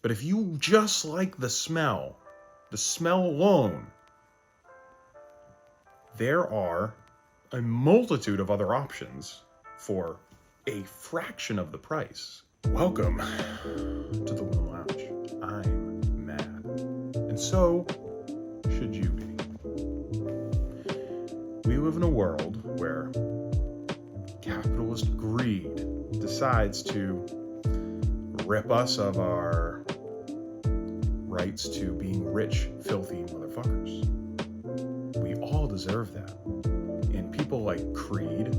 But if you just like the smell alone, there are a multitude of other options for a fraction of the price. Welcome to the Little Lounge. I'm Matt, and so should you be. We live in a world where capitalist greed decides to rip us of our rights to being rich, filthy motherfuckers. We all deserve that. And people like Creed,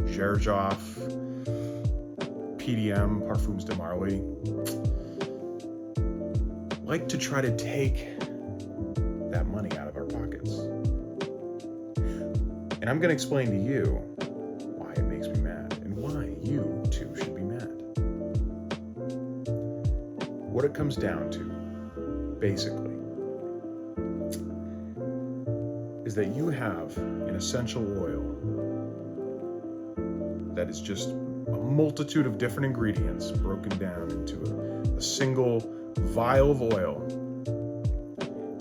Xerjoff, PDM, Parfums de Marly, like to try to take that money out of our pockets. And I'm going to explain to you why it makes me mad and why you too should be mad. What it comes down to, basically, is that you have an essential oil that is just a multitude of different ingredients broken down into a single vial of oil.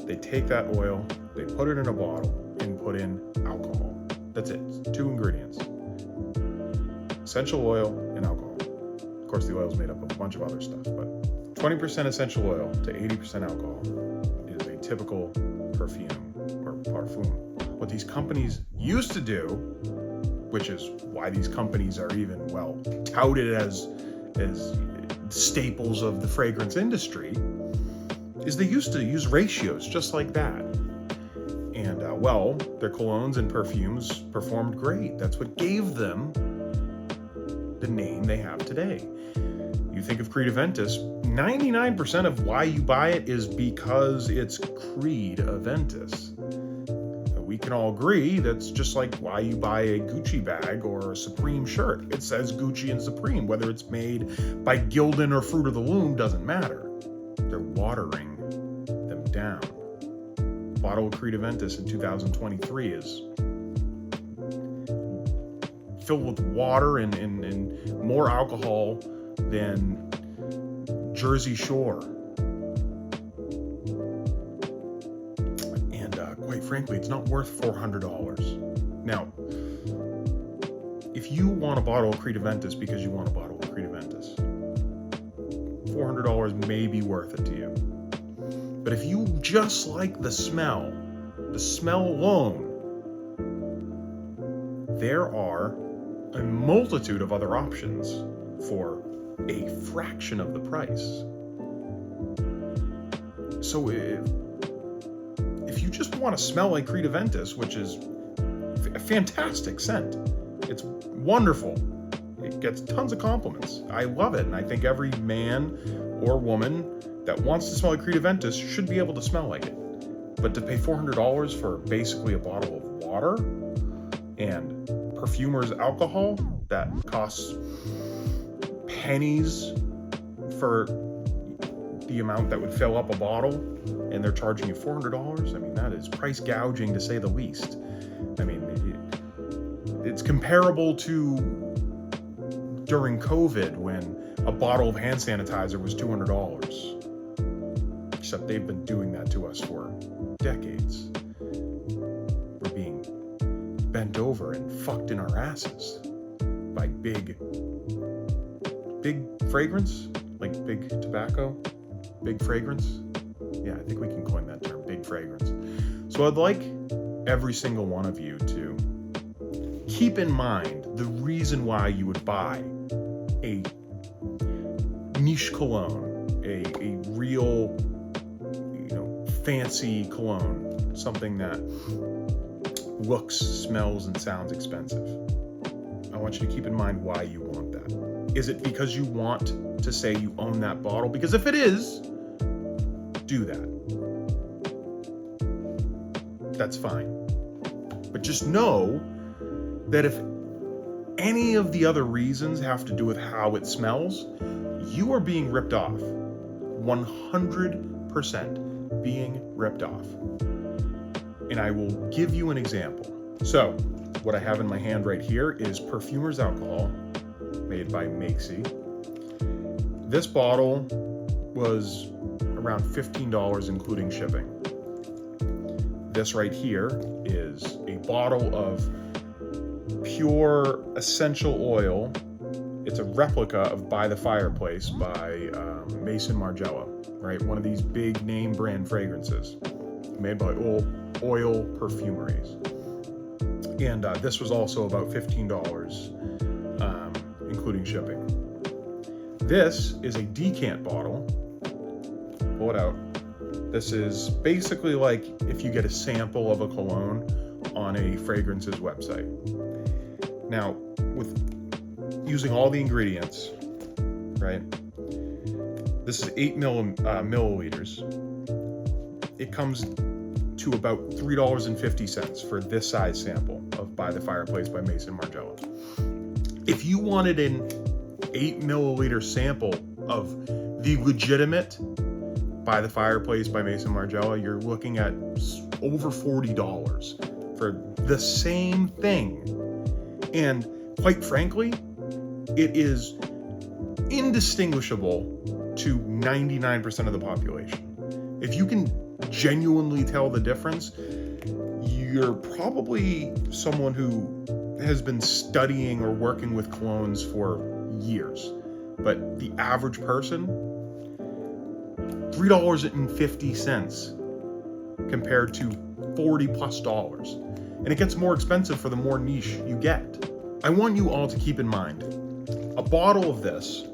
They take that oil, they put it in a bottle, and put in alcohol. That's it. It's 2 ingredients. Essential oil and alcohol. Of course, the oil is made up of a bunch of other stuff, but 20% essential oil to 80% alcohol is a typical perfume or parfum. What these companies used to do, which is why these companies are even, well, touted as staples of the fragrance industry, is they used to use ratios just like that. And, their colognes and perfumes performed great. That's what gave them the name they have today. You think of Creed Aventus, 99% of why you buy it is because it's Creed Aventus. We can all agree that's just like why you buy a Gucci bag or a Supreme shirt. It says Gucci and Supreme. Whether it's made by Gildan or Fruit of the Loom doesn't matter. They're watering them down. A bottle of Creed Aventus in 2023 is filled with water and more alcohol than Jersey Shore. And quite frankly, it's not worth $400. Now, if you want a bottle of Creed Aventus because you want a bottle of Creed Aventus, $400 may be worth it to you. But if you just like the smell alone, there are a multitude of other options for a fraction of the price. So if you just want to smell like Creed Aventus, which is a fantastic scent, it's wonderful. It gets tons of compliments. I love it, and I think every man or woman that wants to smell like Creed Aventus should be able to smell like it. But to pay $400 for basically a bottle of water and perfumer's alcohol that costs pennies for the amount that would fill up a bottle, and they're charging you $400, I mean, that is price gouging to say the least. I mean, it's comparable to during COVID when a bottle of hand sanitizer was $200. Except they've been doing that to us for decades. We're being bent over and fucked in our asses by big fragrance, like big tobacco, big fragrance. Yeah, I think we can coin that term, big fragrance. So I'd like every single one of you to keep in mind the reason why you would buy a niche cologne, a real, fancy cologne, something that looks, smells, and sounds expensive. I want you to keep in mind why you want that. Is it because you want to say you own that bottle? Because if it is, do that. That's fine. But just know that if any of the other reasons have to do with how it smells, you are being ripped off. 100% being ripped off. And I will give you an example. So, what I have in my hand right here is Perfumer's Alcohol, made by Makesy. This bottle was around $15, including shipping. This right here is a bottle of pure essential oil. It's a replica of By the Fireplace by Mason Margiela, right? One of these big name brand fragrances made by oil perfumeries. And this was also about $15, including shipping. This is a decant bottle. Pull it out. This is basically like if you get a sample of a cologne on a fragrances website. Now, with using all the ingredients, right? This is 8 milliliters. It comes to about $3.50 for this size sample of By the Fireplace by Mason Margiela. If you wanted an 8 milliliter sample of the legitimate By the Fireplace by Mason Margiela, you're looking at over $40 for the same thing. And quite frankly, it is indistinguishable to 99% of the population. If you can genuinely tell the difference, you're probably someone who has been studying or working with colognes for years. But the average person, $3.50 compared to $40+. And it gets more expensive for the more niche you get. I want you all to keep in mind, a bottle of this,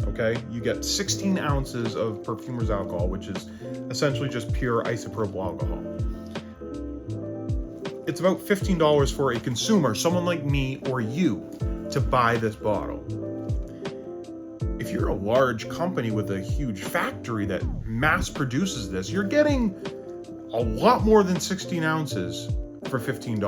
okay, you get 16 ounces of perfumer's alcohol, which is essentially just pure isopropyl alcohol. It's about $15 for a consumer, someone like me or you, to buy this bottle. If you're a large company with a huge factory that mass produces this, you're getting a lot more than 16 ounces for $15.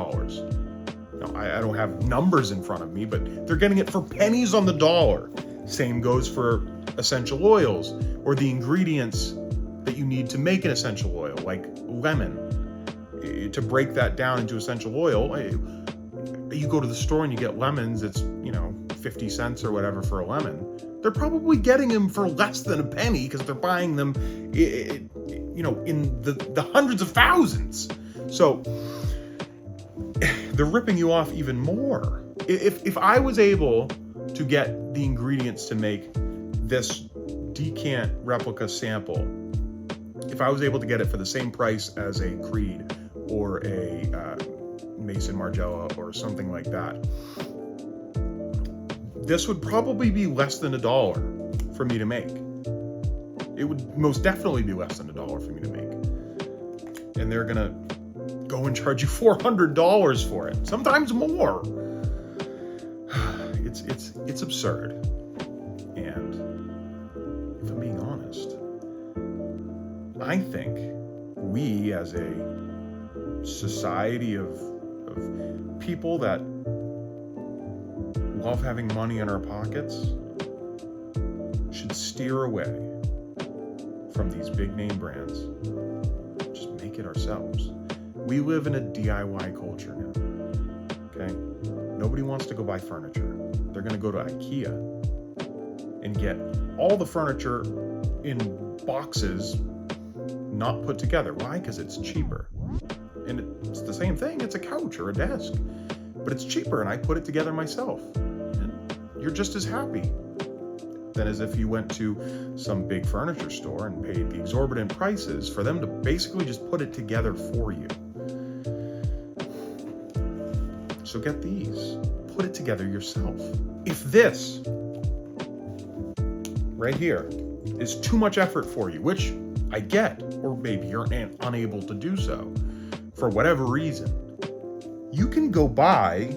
Now, I don't have numbers in front of me, but they're getting it for pennies on the dollar. Same goes for essential oils or the ingredients that you need to make an essential oil, like lemon. To break that down into essential oil, you go to the store and you get lemons, it's, 50 cents or whatever for a lemon. They're probably getting them for less than a penny because they're buying them, in the hundreds of thousands. So they're ripping you off even more. If I was able to get the ingredients to make this decant replica sample, if I was able to get it for the same price as a Creed or a Mason Margiela or something like that, this would probably be less than $1 for me to make. It would most definitely be less than $1 for me to make. And they're gonna go and charge you $400 for it, sometimes more. It's absurd. And if I'm being honest, I think we as a society of people that love having money in our pockets should steer away from these big name brands. Just make it ourselves. We live in a DIY culture now, okay? Nobody wants to go buy furniture. They're gonna go to IKEA and get all the furniture in boxes not put together. Why? Because it's cheaper. And it's the same thing, it's a couch or a desk, but it's cheaper and I put it together myself. And you're just as happy than as if you went to some big furniture store and paid the exorbitant prices for them to basically just put it together for you. So get these, put it together yourself. If this right here is too much effort for you, which I get, or maybe you're unable to do so for whatever reason, you can go buy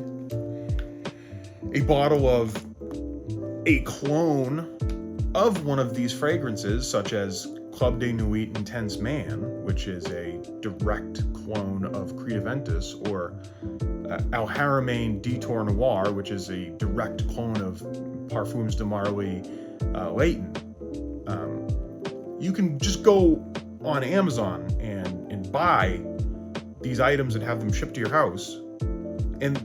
a bottle of a clone of one of these fragrances, such as Club de Nuit Intense Man, which is a direct clone of Creed Aventus, or Al Haramain Detour Noir, which is a direct clone of Parfums de Marly Layton. You can just go on Amazon and buy these items and have them shipped to your house. And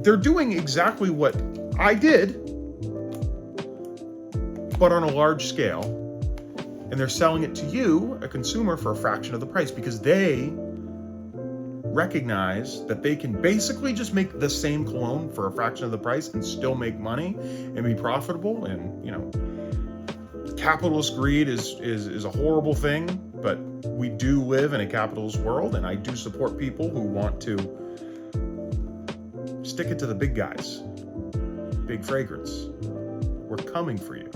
they're doing exactly what I did, but on a large scale. And they're selling it to you, a consumer, for a fraction of the price because they recognize that they can basically just make the same cologne for a fraction of the price and still make money and be profitable. And, you know, capitalist greed is a horrible thing, but we do live in a capitalist world, and I do support people who want to stick it to the big guys. Big fragrance. We're coming for you.